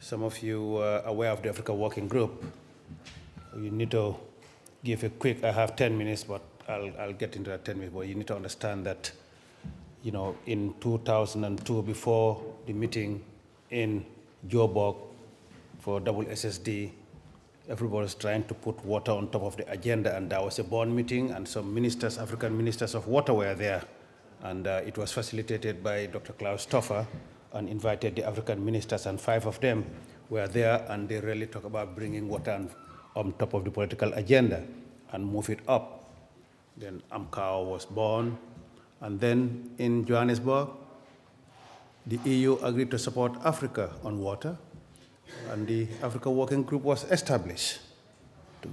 some of you are aware of the Africa Working Group. You need to give a quick, I have 10 minutes, but I'll get into that 10 minutes, but you need to understand that, in 2002, before the meeting in Joburg for SSD, everybody was trying to put water on top of the agenda, and there was a Bonn meeting, and some ministers, African ministers of water were there, and it was facilitated by Dr. Klaus Toffer, and invited the African ministers, and 5 of them were there, and they really talk about bringing water on top of the political agenda and move it up. Then AMCAO was born, and then in Johannesburg, the EU agreed to support Africa on water, and the Africa Working Group was established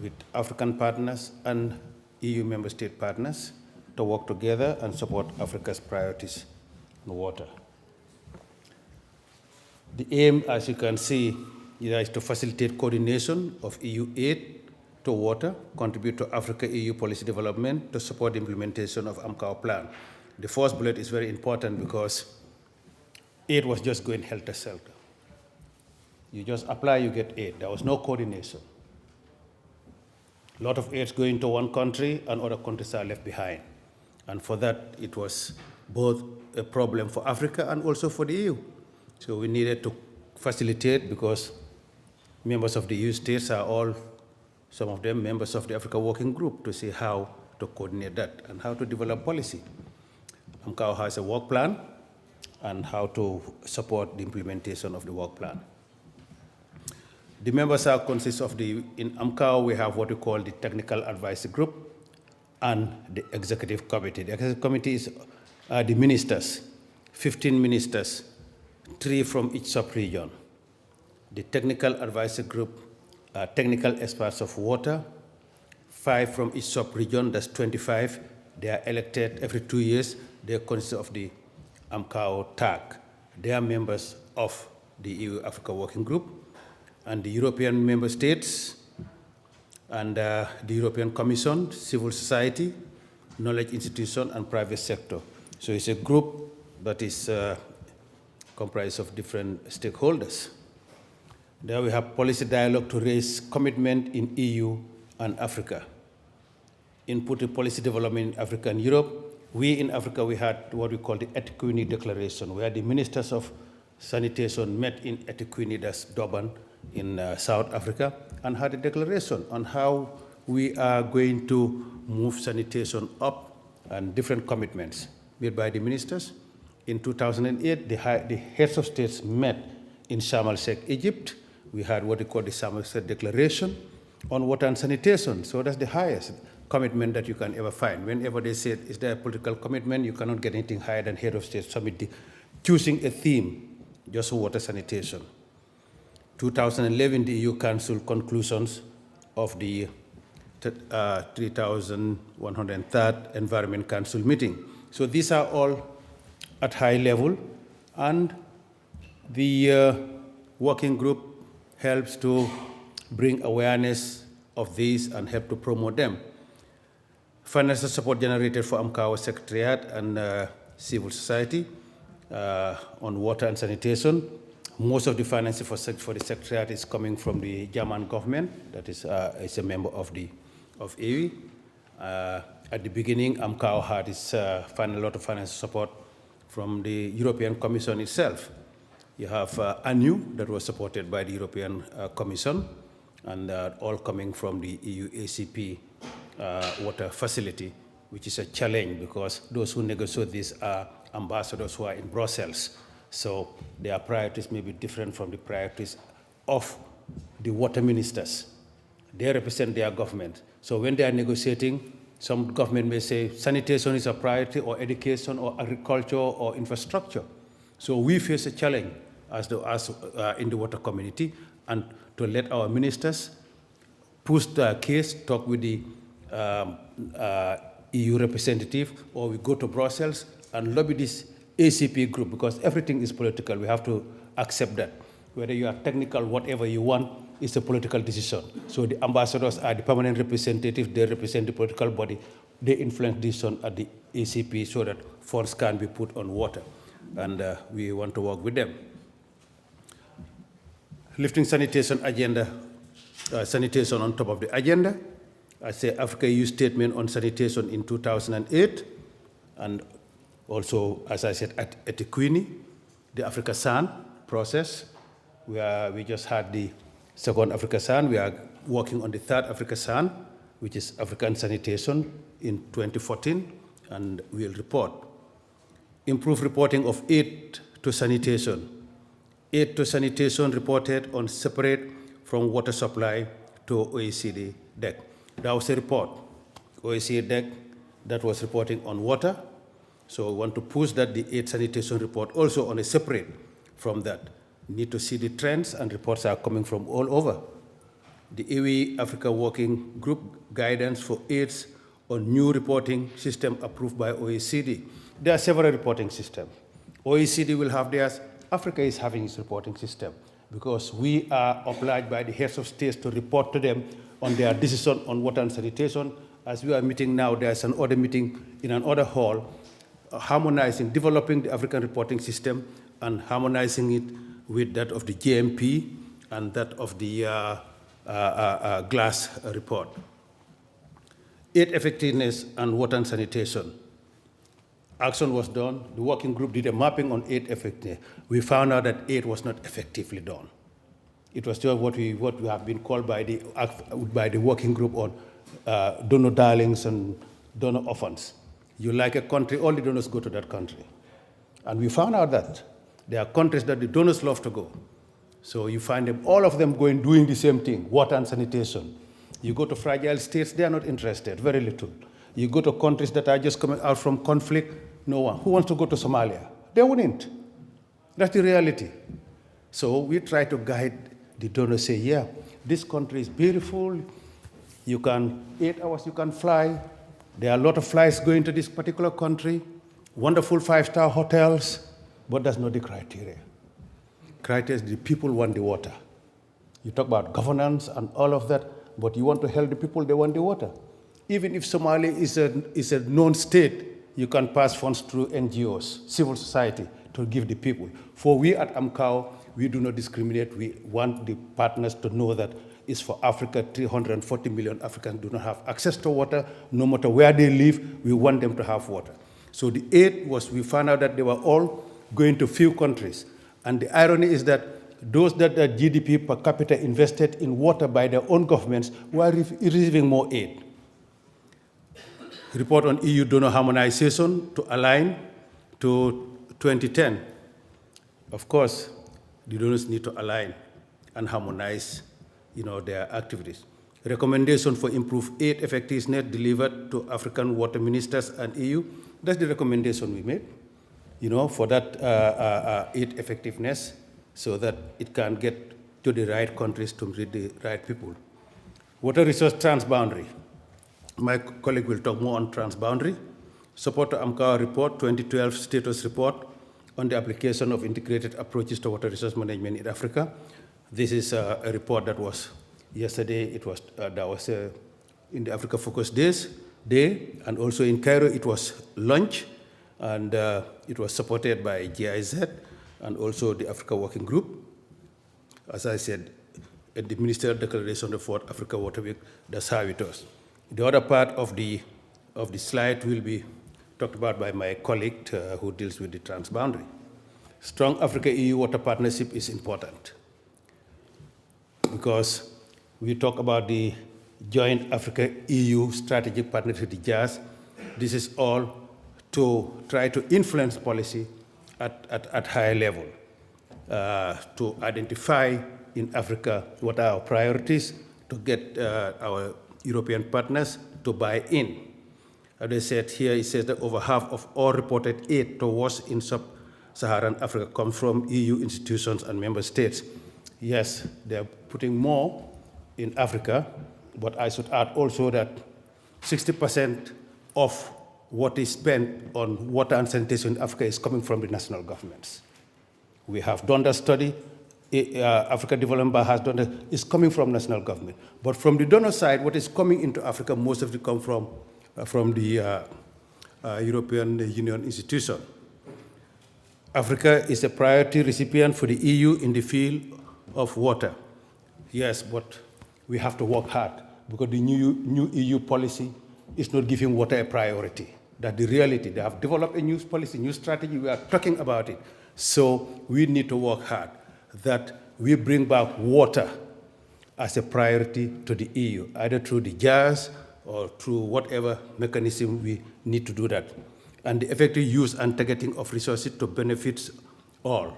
with African partners and EU member state partners to work together and support Africa's priorities on water. The aim, as you can see, is to facilitate coordination of EU aid to water, contribute to Africa-EU policy development, to support the implementation of AMCAO plan. The first bullet is very important because aid was just going helter-skelter. You just apply, you get aid. There was no coordination. A lot of aid going to one country and other countries are left behind. And for that, it was both a problem for Africa and also for the EU. So we needed to facilitate, because members of the EU states are all, some of them members of the Africa Working Group, to see how to coordinate that and how to develop policy. AMCAO has a work plan and how to support the implementation of the work plan. The members consist of in AMCAO we have what we call the Technical Advisory Group and the Executive Committee. The Executive Committee is the ministers, 15 ministers, 3 from each sub-region. The Technical Advisory Group are technical experts of water, 5 from each sub-region, that's 25. They are elected every 2 years. They consist of the AMCAO TAG. They are members of the EU Africa Working Group, and the European member states, and the European Commission, civil society, knowledge institution, and private sector. So it's a group that is comprised of different stakeholders. There we have policy dialogue to raise commitment in EU and Africa. Input to policy development in Africa and Europe. We in Africa, we had what we call the Etiquette Declaration, where the ministers of sanitation met in Etiquette, that's Durban, in South Africa, and had a declaration on how we are going to move sanitation up, and different commitments made by the ministers. In 2008, the heads of states met in Sharm el-Sheikh, Egypt. We had what we call the Sharm el-Sheikh Declaration on water and sanitation. So that's the highest commitment that you can ever find. Whenever they say, is there a political commitment, you cannot get anything higher than head of state summit, choosing a theme, just water sanitation. 2011, the EU Council conclusions of the 3103rd Environment Council meeting. So these are all at high level, and the working group helps to bring awareness of these and help to promote them. Financial support generated for AMCAO Secretariat and civil society on water and sanitation. Most of the financing for the Secretariat is coming from the German government, that is a member of EU. At the beginning, AMCAO had a lot of financial support from the European Commission itself. You have ANU that was supported by the European Commission, and all coming from the EU ACP water facility, which is a challenge because those who negotiate this are ambassadors who are in Brussels. So their priorities may be different from the priorities of the water ministers. They represent their government. So when they are negotiating, some government may say sanitation is a priority, or education, or agriculture, or infrastructure. So we face a challenge as in the water community, and to let our ministers push the case, talk with the EU representative, or we go to Brussels and lobby this ACP group, because everything is political. We have to accept that. Whether you are technical, whatever you want, it's a political decision. So the ambassadors are the permanent representatives. They represent the political body. They influence decision at the ACP so that funds can be put on water. And we want to work with them. lifting sanitation agenda, sanitation on top of the agenda. I say Africa EU statement on sanitation in 2008, and also, as I said, at Etiquini, the Africa SAN process, where we just had the second Africa SAN. We are working on the third Africa SAN, which is African sanitation in 2014, and we'll report. Improve reporting of aid to sanitation. Aid to sanitation reported on separate from water supply to OECD DEC. That was a report, OECD DEC, that was reporting on water. So we want to push that the aid sanitation report also on a separate from that. Need to see the trends, and reports are coming from all over. The AWE Africa Working Group guidance for AIDS on new reporting system approved by OECD. There are several reporting systems. OECD will have theirs. Africa is having its reporting system because we are obliged by the heads of states to report to them on their decision on water and sanitation. As we are meeting now, there's an other meeting in another hall, harmonizing, developing the African reporting system and harmonizing it with that of the GMP and that of the GLASS report. Aid effectiveness and water and sanitation. Action was done. The working group did a mapping on aid effectiveness. We found out that aid was not effectively done. It was just what we have been called by the working group on donor darlings and donor orphans. You like a country, all the donors go to that country. And we found out that there are countries that the donors love to go. So you find them, all of them doing the same thing, water and sanitation. You go to fragile states, they are not interested, very little. You go to countries that are just coming out from conflict, no one. Who wants to go to Somalia? They wouldn't. That's the reality. So we try to guide the donors, say, yeah, this country is beautiful. You can, 8 hours you can fly. There are a lot of flights going to this particular country, wonderful 5-star hotels, but that's not the criteria. Criteria is the people want the water. You talk about governance and all of that, but you want to help the people, they want the water. Even if Somalia is a known state, you can pass funds through NGOs, civil society, to give the people. For we at AMCAO, we do not discriminate. We want the partners to know that it's for Africa. 340 million Africans do not have access to water. No matter where they live, we want them to have water. So the aid was, we found out that they were all going to few countries. And the irony is that those that are GDP per capita invested in water by their own governments were receiving more aid. Report on EU donor harmonization to align to 2010. Of course, the donors need to align and harmonize, their activities. Recommendation for improved aid effectiveness delivered to African water ministers and EU. That's the recommendation we made, for that aid effectiveness, so that it can get to the right countries to reach the right people. Water resource transboundary. My colleague will talk more on transboundary. Support to AMCAO report, 2012 status report on the application of integrated approaches to water resource management in Africa. This is a report that was yesterday. It was in the Africa Focus Day, and also in Cairo it was launched, and it was supported by GIZ and also the Africa Working Group. As I said, at the Ministerial Declaration of Africa Water Week, that's how it was. The other part of the slide will be talked about by my colleague who deals with the transboundary. Strong Africa-EU water partnership is important because we talk about the joint Africa-EU strategic partnership, the JAS. This is all to try to influence policy at higher level, to identify in Africa what are our priorities, to get our European partners to buy in. As I said here, it says that over half of all reported aid towards in sub-Saharan Africa comes from EU institutions and member states. Yes, they're putting more in Africa, but I should add also that 60% of what is spent on water and sanitation in Africa is coming from the national governments. We have done that study. Africa Development Bank has done that. It's coming from national government. But from the donor side, what is coming into Africa, most of it come from the European Union institution. Africa is a priority recipient for the EU in the field of water. Yes, but we have to work hard because the new EU policy is not giving water a priority. That's the reality. They have developed a new policy, new strategy. We are talking about it. So we need to work hard that we bring back water as a priority to the EU, either through the JAS or through whatever mechanism we need to do that. And the effective use and targeting of resources to benefit all.